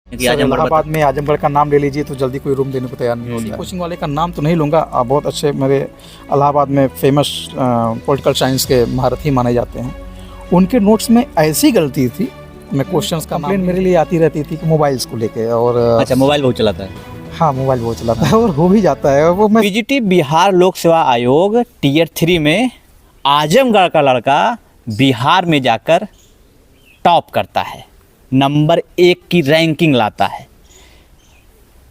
Sir Allahabad में आजमगढ़ का नाम ले लीजिए तो जल्दी कोई रूम देने को तैयार नहीं होता। कोचिंग वाले का नाम तो नहीं लूँगा, बहुत अच्छे मेरे इलाहाबाद में फेमस पॉलिटिकल साइंस के महारथी माने जाते हैं। उनके नोट्स में ऐसी गलती थी, मैं क्वेश्चंस कंप्लेन मेरे लिए आती रहती थी कि मोबाइल्स को लेके, और अच्छा मोबाइल बहुत चलाता है। हाँ मोबाइल बहुत चलाता है और हो भी जाता है वो। मैं पीजीटी बिहार लोक सेवा आयोग टीयर 3 में आजमगढ़ का लड़का बिहार में जाकर टॉप करता है, नंबर 1 की रैंकिंग लाता है।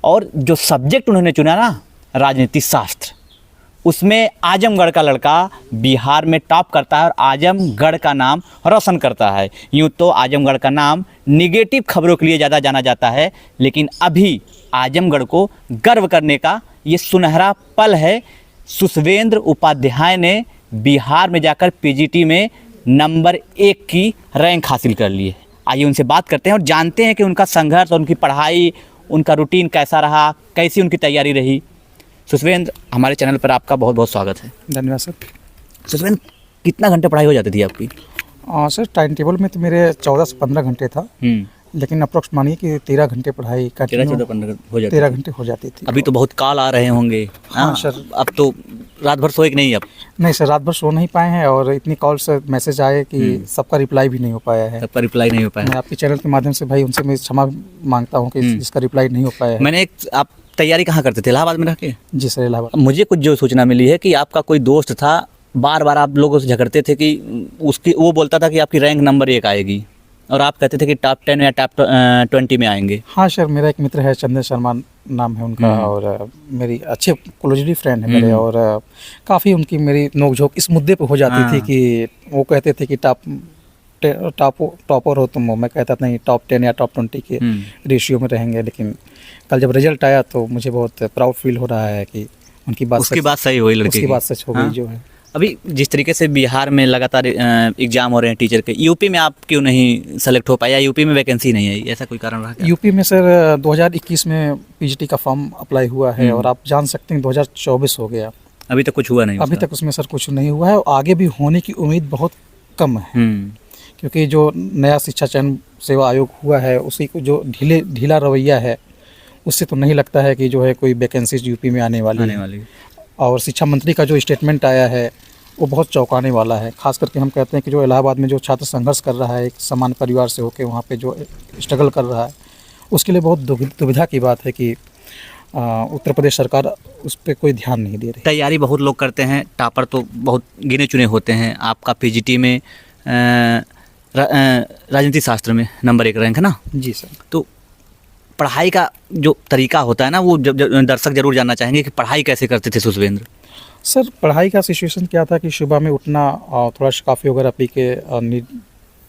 और जो सब्जेक्ट उन्होंने चुना ना, राजनीति शास्त्र, उसमें आजमगढ़ का लड़का बिहार में टॉप करता है और आजमगढ़ का नाम रोशन करता है। यूँ तो आजमगढ़ का नाम निगेटिव खबरों के लिए ज़्यादा जाना जाता है, लेकिन अभी आजमगढ़ को गर्व करने का ये सुनहरा पल है। सुषवेंद्र उपाध्याय ने बिहार में जाकर पीजीटी में नंबर 1 की रैंक हासिल कर ली है। आइए उनसे बात करते हैं और जानते हैं कि उनका संघर्ष और उनकी पढ़ाई, उनका रूटीन कैसा रहा, कैसी उनकी तैयारी रही। सुषवेंद्र, हमारे चैनल पर आपका बहुत बहुत स्वागत है। धन्यवाद सर। सुषवेंद्र, कितना घंटे पढ़ाई हो जाती थी आपकी? सर टाइम टेबल में तो मेरे 14 से 15 घंटे था, लेकिन अप्रोक्स मानिए कि 13 घंटे पढ़ाई का 13-14 हो जाती 13 घंटे हो जाती थी। अभी तो बहुत कॉल आ रहे होंगे। हाँ सर। अब तो रात भर सोए कि नहीं? अब नहीं सर, रात भर सो नहीं पाए हैं और इतनी कॉल से मैसेज आए कि सबका रिप्लाई भी नहीं हो पाया है। सबका रिप्लाई नहीं हो पाया। मैं आपके चैनल के माध्यम से भाई उनसे मैं क्षमा मांगता हूँ कि इसका रिप्लाई नहीं हो पाया है। आप तैयारी कहाँ करते थे? इलाहाबाद में रह के? जी सर, इलाहाबाद। मुझे कुछ जो सूचना मिली है कि आपका कोई दोस्त था, बार बार आप लोगों से झगड़ते थे कि वो बोलता था कि आपकी रैंक नंबर 1 आएगी और आप कहते थे कि टॉप 10 या टॉप 20 में आएंगे। हाँ सर, मेरा एक मित्र है, चंदन शर्मा नाम है उनका, और मेरी अच्छे क्लोजली फ्रेंड है मेरे, और काफ़ी उनकी मेरी नोकझोंक इस मुद्दे पे हो जाती थी कि वो कहते थे कि टॉपर हो तुम, मैं कहता था नहीं, टॉप 10 या टॉप 20 के रेशियो में रहेंगे। लेकिन कल जब रिजल्ट आया तो मुझे बहुत प्राउड फील हो रहा है कि उसकी बात सही हुई, लड़के की बात सच हो गई जो है। अभी जिस तरीके से बिहार में लगातार एग्जाम हो रहे हैं टीचर के, यूपी में आप क्यों नहीं सेलेक्ट हो पाया? यूपी में वैकेंसी नहीं आई, ऐसा कोई कारण रहा क्या? यूपी में सर 2021 में पीजीटी का फॉर्म अप्लाई हुआ है और आप जान सकते हैं 2024 हो गया, अभी तक कुछ हुआ नहीं। अभी तक उसमें सर कुछ नहीं हुआ है और आगे भी होने की उम्मीद बहुत कम है, क्योंकि जो नया शिक्षा चयन सेवा आयोग हुआ है उसी को जो ढीला रवैया है, उससे तो नहीं लगता है कि जो है कोई वैकेंसीज यूपी में आने वाली। और शिक्षा मंत्री का जो स्टेटमेंट आया है वो बहुत चौंकाने वाला है। खास करके हम कहते हैं कि जो इलाहाबाद में जो छात्र संघर्ष कर रहा है, एक सामान्य परिवार से होकर वहाँ पे जो स्ट्रगल कर रहा है, उसके लिए बहुत दुविधा की बात है कि उत्तर प्रदेश सरकार उस पर कोई ध्यान नहीं दे रही। तैयारी बहुत लोग करते हैं, टॉपर तो बहुत गिने चुने होते हैं। आपका पीजीटी में राजनीति शास्त्र में नंबर 1 रैंक है ना? जी सर। तो पढ़ाई का जो तरीका होता है ना, वो दर्शक जरूर जानना चाहेंगे कि पढ़ाई कैसे करते थे सुषवेंद्र? सर पढ़ाई का सिचुएशन क्या था कि सुबह में उठना, थोड़ा काफ़ी वगैरह पी के,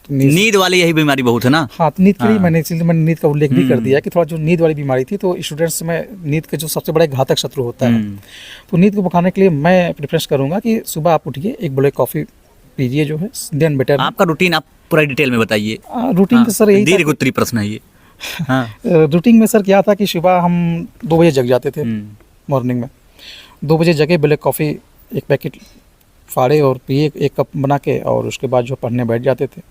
नींद वाली यही बीमारी बहुत है ना? हाँ, नींद के लिए मैंने नींद का उल्लेख भी कर दिया कि थोड़ा जो नींद वाली बीमारी थी, तो स्टूडेंट्स में नींद के जो सबसे बड़ा घातक शत्रु होता है, तो नींद को भगाने के लिए मैं प्रेफरेंस करूँगा कि सुबह आप उठिए, एक ब्लैक कॉफ़ी पीजिए, जो है देन बेटर। आपका रूटीन आप पूरा डिटेल में बताइए। रूटीन तो सर यही दीर्घ उत्तरी प्रश्न है ये। रूटीन में सर क्या था कि सुबह हम 2 बजे जग जाते थे, मॉर्निंग में 2 बजे जगे, ब्लैक कॉफ़ी एक पैकेट फाड़े और पिए 1 कप बना के, और उसके बाद जो पढ़ने बैठ जाते थे।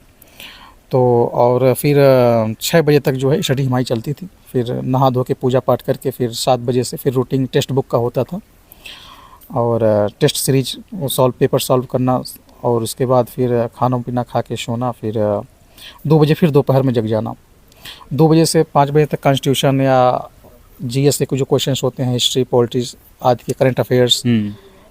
तो और फिर 6 बजे तक जो है स्टडी हमारी चलती थी। फिर नहा धो के पूजा पाठ करके फिर 7 बजे से फिर रूटीन टेक्स्ट बुक का होता था और टेस्ट सीरीज पेपर सॉल्व करना, और उसके बाद फिर खाना पीना खा के सोना। फिर 2 बजे फिर दोपहर में जग जाना। 2 बजे से 5 बजे तक कॉन्स्टिट्यूशन या जीएस के जो क्वेश्चंस होते हैं, हिस्ट्री, पॉलिटिक्स आदि के करंट अफेयर्स,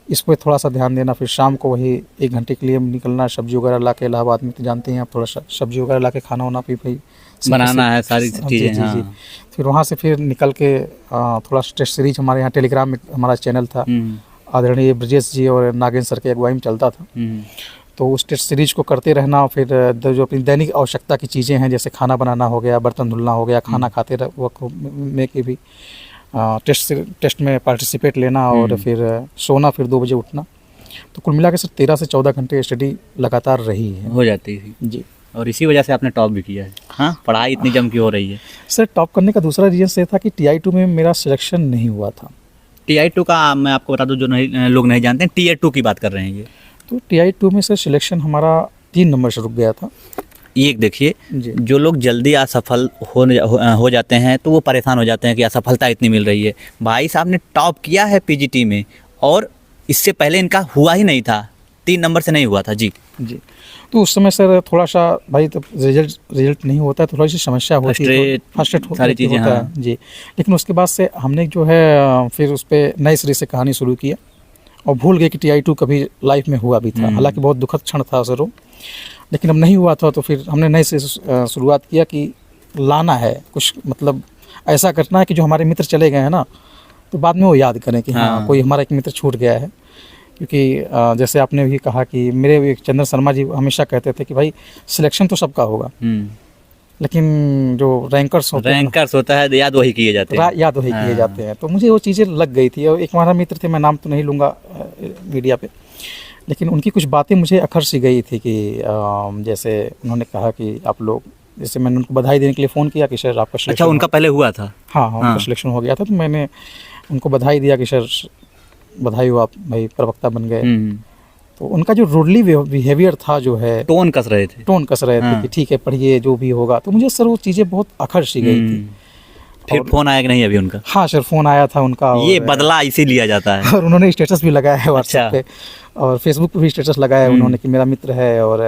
इस पर थोड़ा सा ध्यान देना। फिर शाम को वही 1 घंटे के लिए निकलना, सब्जी वगैरह ला के, इलाहाबाद में तो जानते हैं आप, थोड़ा सा सब्जी वगैरह ला के खाना वाना भी भाई बनाना है, सारी चीज़ें। जी। फिर वहाँ से फिर निकल के थोड़ा टेस्ट सीरीज, हमारे यहाँ टेलीग्राम में हमारा चैनल था, आदरणीय ब्रजेश जी और नागेंद्र सर के अगुवाई में चलता था, तो उस टेस्ट सीरीज को करते रहना। फिर जो अपनी दैनिक आवश्यकता की चीज़ें हैं, जैसे खाना बनाना हो गया, बर्तन धुलना हो गया, खाना खाते वक्त में के भी टेस्ट में पार्टिसिपेट लेना, और फिर सोना, फिर 2 बजे उठना। तो कुल मिला के सर 13 से 14 घंटे स्टडी लगातार रही है, हो जाती थी जी। और इसी वजह से आपने टॉप भी किया है। हाँ, पढ़ाई इतनी जम की हो रही है। सर टॉप करने का दूसरा रीज़न ये था कि TI-2 में मेरा सिलेक्शन नहीं हुआ था। TI-2 का मैं आपको बता दूं, जो लोग नहीं जानते हैं, Tier 2 की बात कर रहे हैं ये। तो TI-2 में सर सिलेक्शन हमारा 3 नंबर से रुक गया था। एक देखिए, जी। जो लोग जल्दी असफल हो जाते हैं तो वो परेशान हो जाते हैं कि असफलता इतनी मिल रही है। भाई साहब ने टॉप किया है पीजीटी में, और इससे पहले इनका हुआ ही नहीं था, 3 नंबर से नहीं हुआ था जी। जी। तो उस समय सर थोड़ा सा भाई, तब रिजल्ट नहीं होता है, थोड़ी सी समस्या होती है, Frustrate, फर्स्ट्रेट सारी चीज़ें, होता हाँ। है जी। लेकिन उसके बाद से हमने जो है फिर उस पे नए सिरे से कहानी शुरू किया, और भूल गए कि TI2 कभी लाइफ में हुआ भी था। हालांकि बहुत दुखद क्षण था सर वो, लेकिन अब नहीं हुआ था। तो फिर हमने नए से शुरुआत किया कि लाना है कुछ, मतलब ऐसा करना है कि जो हमारे मित्र चले गए हैं ना, तो बाद में वो याद करें कि हाँ कोई हमारा एक मित्र छूट गया है। क्योंकि जैसे आपने भी कहा कि मेरे भी चंद्र शर्मा जी हमेशा कहते थे कि भाई सिलेक्शन तो सबका होगा, लेकिन जो रैंकर्स होते हैं, रैंकर्स होता है, याद वही किए जाते हैं। याद वही किए जाते हैं। तो मुझे वो चीज़ें लग गई थी। और एक हमारा मित्र थे, मैं नाम तो नहीं लूँगा मीडिया पे, लेकिन उनकी कुछ बातें मुझे अखर सी गई थी कि जैसे उन्होंने कहा कि आप लोग, जैसे मैंने उनको बधाई देने के लिए फ़ोन किया कि सर आपका सिलेक्शन। अच्छा, उनका पहले हुआ था? हाँ, उनका सिलेक्शन हो गया था। तो मैंने उनको बधाई दिया कि सर बधाई हो, आप भाई प्रवक्ता बन गए। तो उनका जो रूडली बिहेवियर था, जो है टोन कस रहे थे कि ठीक है पढ़िए जो भी होगा। तो मुझे सर वो चीज़ें बहुत अखर सी गई थी। फिर फोन आया कि नहीं अभी उनका? हाँ सर, फ़ोन आया था उनका। ये बदला इसी लिया जाता है। और उन्होंने स्टेटस भी लगाया है व्हाट्सएप पे, और फेसबुक पे भी स्टेटस लगाया है उन्होंने कि मेरा मित्र है। और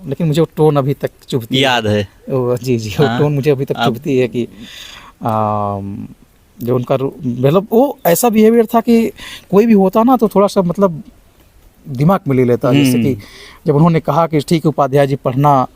लेकिन मुझे वो टोन अभी तक चुभती है। याद है? जी, वो टोन मुझे अभी तक चुभती है कि जो उनका मतलब वो ऐसा बिहेवियर था कि कोई भी होता ना तो थोड़ा सा मतलब दिमाग में ले लेता। जैसे कि जब उन्होंने कहा कि ठीक है उपाध्याय जी, पढ़ना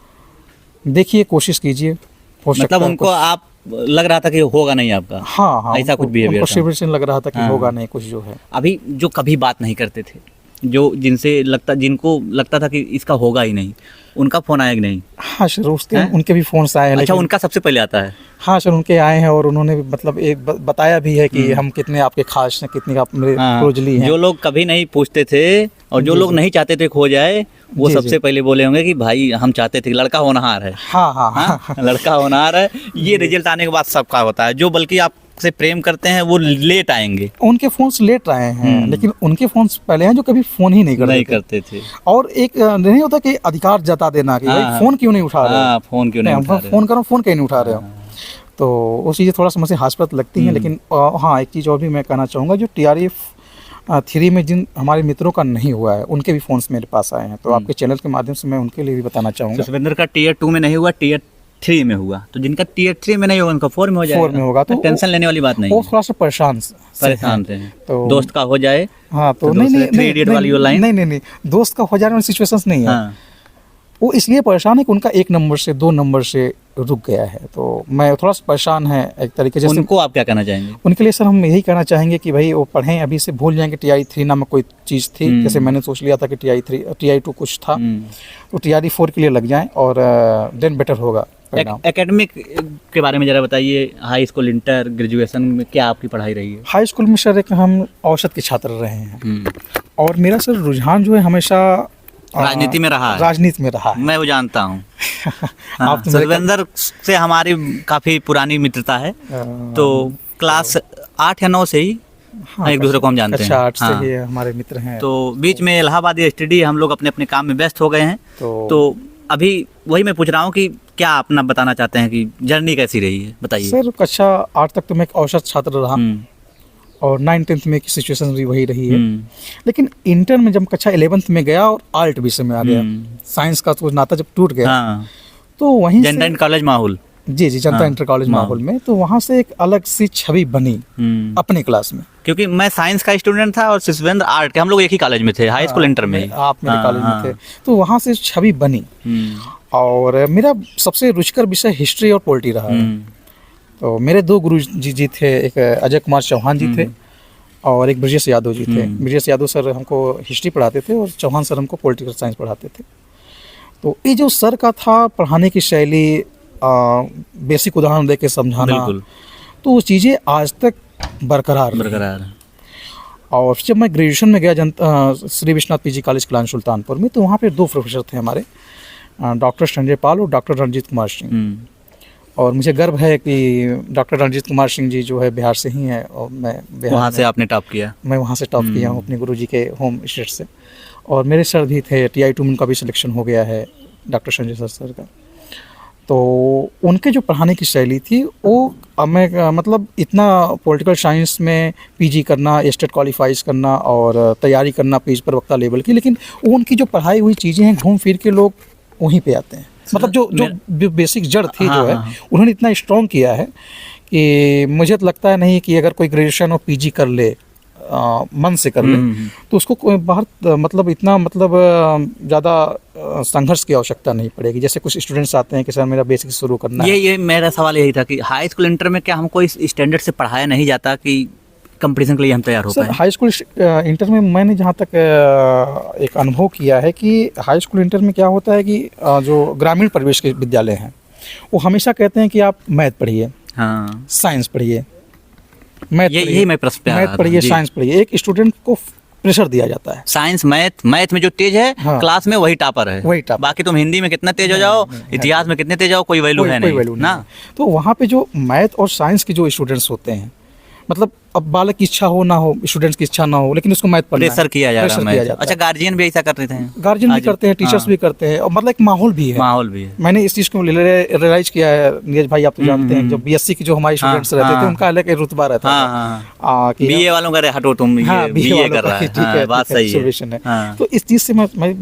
देखिए, कोशिश कीजिए, हो सकता मतलब है उनको आप लग रहा था कि होगा नहीं आपका? हाँ, ऐसा कुछ बिहेवियर था? सिचुएशन लग रहा था कि होगा नहीं कुछ जो है। अभी जो कभी बात नहीं करते थे, जो जिनको लगता था कि इसका होगा ही नहीं, उनका फोन आया कि नहीं? हाँ सर, उसके उनके भी फोन आए हैं। अच्छा, उनका सबसे पहले आता है? हाँ सर, उनके आए हैं, और उन्होंने मतलब एक बताया भी है कि हम कितने आपके खास हैं, कितने आप मेरे क्लोजली हैं। जो लोग कभी नहीं पूछते थे और जो लोग नहीं चाहते थे खो जाए, वो सबसे पहले बोले होंगे कि भाई हम चाहते थे, लड़का होनहार है। हाँ, लड़का होनहार है। ये रिजल्ट आने के बाद सबका होता है। जो बल्कि आपसे प्रेम करते हैं वो लेट आएंगे। उनके फोन्स लेट आए हैं, लेकिन उनके फोन्स पहले हैं जो कभी फोन ही नहीं करते थे। और एक नहीं होता कि अधिकार जता देना कि भाई फोन क्यों नहीं उठा रहे हो, फोन क्यों नहीं उठा रहे हो, फोन करो, फोन क्यों नहीं उठा रहे हो। तो वो चीज़ें थोड़ा सा मुझे हास्यास्पद लगती हैं। लेकिन हाँ, एक चीज़ और भी मैं कहना चाहूँगा, जो TRF3 में जिन हमारे मित्रों का नहीं हुआ है, उनके भी फ़ोन्स मेरे पास आए हैं। तो आपके चैनल के माध्यम से मैं उनके लिए भी बताना चाहूँगा। सुखविंदर का Tier 2 में नहीं हुआ, Tier 3 में हुआ। तो जिनका Tier 3 में नहीं होगा, उनका 4 में हो जाएगा। 4 में होगा तो टेंशन लेने वाली बात नहीं। वो थोड़ा सा परेशान थे। तो दोस्त का हो जाए। हाँ, तो नहीं, दोस्त का हो जाने वाली सिचुएशंस नहीं है। वो इसलिए परेशान है कि उनका 1 नंबर से 2 नंबर से रुक गया है। तो मैं थोड़ा सा परेशान है एक तरीके से। उनको आप क्या कहना चाहेंगे? उनके लिए सर हम यही कहना चाहेंगे कि भाई वो पढ़ें, अभी से भूल जाएंगे TI3 नाम कोई चीज़ थी। जैसे मैंने सोच लिया था कि TI2 कुछ था, तो TRE4 के लिए लग जाएं, और देन बेटर होगा। एकेडमिक के बारे में ज़रा बताइए। हाई स्कूल, इंटर, ग्रेजुएशन में क्या आपकी पढ़ाई रही है? हाई स्कूल में सर एक हम औसत के छात्र रहे हैं, और मेरा सर रुझान जो है हमेशा राजनीति में रहा है। राजनीति में रहा है, मैं वो जानता हूँ। आप तो सुखविंदर से हमारी काफ़ी पुरानी मित्रता है। तो क्लास 8 या 9 से ही एक दूसरे को हम जानते हैं। 8 से ही हमारे मित्र हैं। तो बीच में इलाहाबाद स्टडी, हम लोग अपने अपने काम में व्यस्त हो गए हैं। तो अभी वही मैं पूछ रहा हूँ कि क्या अपना बताना चाहते हैं कि जर्नी कैसी रही है, बताइए। सर कक्षा 8 तक तो मैं एक औसत छात्र रहा, और 9th-10th में की सिचुएशन भी वही रही है। लेकिन इंटर में जब कक्षा 11th में गया और आर्ट विषय में आ गया, साइंस का तो नाता जब टूट गया, तो वहीं जनता इंटर कॉलेज माहौल, जी जनता इंटर कॉलेज माहौल में, तो वहाँ से एक अलग सी छवि बनी अपने क्लास में। क्योंकि मैं साइंस का स्टूडेंट था और सुखविंदर आर्ट के, हम लोग एक ही कॉलेज में थे, हाई स्कूल इंटर में ही। आप मेरे कॉलेज में थे, तो वहाँ से छवि बनी। और मेरा सबसे रुचिकर विषय हिस्ट्री और पॉलिटी रहा है। तो मेरे 2 गुरु जी थे, एक अजय कुमार चौहान जी थे और एक ब्रजेश यादव जी थे। ब्रजेश यादव सर हमको हिस्ट्री पढ़ाते थे, और चौहान सर हमको पॉलिटिकल साइंस पढ़ाते थे। तो ये जो सर का था पढ़ाने की शैली, बेसिक उदाहरण दे के समझाना, तो वो चीज़ें आज तक बरकरार। और जब मैं ग्रेजुएशन में गया श्री विश्वनाथ PG कॉलेज कलान सुल्तानपुर में, तो वहाँ पे 2 प्रोफेसर थे हमारे, डॉक्टर संजय पाल और डॉक्टर रणजीत कुमार सिंह। और मुझे गर्व है कि डॉक्टर रणजीत कुमार सिंह जी जो है बिहार से ही हैं, और मैं वहाँ से आपने टॉप किया? मैं वहाँ से टॉप किया हूँ अपने गुरुजी के होम स्टेट से। और मेरे सर भी थे, TI2 में उनका भी सिलेक्शन हो गया है, डॉक्टर संजय सर का। तो उनके जो पढ़ाने की शैली थी वो मैं मतलब इतना पॉलिटिकल साइंस में पीजी करना, स्टेट क्वालिफाइज करना और तैयारी करना पेज प्रवक्ता लेवल की, लेकिन वो उनकी जो पढ़ाई हुई चीज़ें हैं घूम फिर के लोग वहीं पे आते हैं। मतलब जो बेसिक जड़ थी हाँ, जो है हाँ। उन्होंने इतना स्ट्रॉन्ग किया है कि मुझे तो लगता है नहीं कि अगर कोई ग्रेजुएशन और पीजी कर ले मन से कर ले तो उसको कोई बाहर मतलब इतना मतलब ज़्यादा संघर्ष की आवश्यकता नहीं पड़ेगी। जैसे कुछ स्टूडेंट्स आते हैं कि सर मेरा बेसिक शुरू करना है। ये मेरा सवाल यही था कि हाई स्कूल इंटर में क्या हमको इस स्टैंडर्ड से पढ़ाया नहीं जाता कि कंपटीशन के लिए हम तैयार हो सर पाए? हाई स्कूल इंटर में मैंने जहाँ तक एक अनुभव किया है कि हाई स्कूल इंटर में क्या होता है कि जो ग्रामीण परिवेश के विद्यालय हैं वो हमेशा कहते हैं कि आप मैथ पढ़िए, हाँ, साइंस पढ़िए, मैथ यही मैं प्रश्न पे आ रहा मैथ था, पढ़िए, जी। साइंस पढ़िए। एक स्टूडेंट को प्रेशर दिया जाता है। साइंस मैथ में जो तेज है हाँ। क्लास में वही टॉपर है, वही टॉपर। बाकी तुम हिंदी में कितना तेज हो जाओ, इतिहास में कितने तेज हो, कोई वैल्यू है कोई नहीं वैल्यू नहीं ना। है। तो वहाँ पे जो मैथ और साइंस के जो स्टूडेंट्स होते हैं, मतलब अब बालक की इच्छा हो ना हो, स्टूडेंट्स की इच्छा ना हो, लेकिन उसको मैथ पढ़ना है, प्रेशर किया जा रहा प्रेशर है किया मैथ। जाता अच्छा, गार्जियन भी ऐसा करते थे? है। गार्जियन भी आज- करते हैं, टीचर्स हाँ, भी करते हैं, और मतलब एक माहौल भी है। माहौल भी है। मैंने इस चीज़ को रियलाइज किया है नीरज भाई, आप तो जानते हैं जो बीएससी के जो हमारे स्टूडेंट्स रहते थे हाँ। उनका अलग एक रुतबा रहता हाँ, था। हाँ, कि बीए वालों का हटो तुम, हाँ, ये BA बीए वालों कर का, रहा है, ठीक हाँ, है, बात ठीक है, सही है। observation है। हाँ। तो इस चीज़ से मैं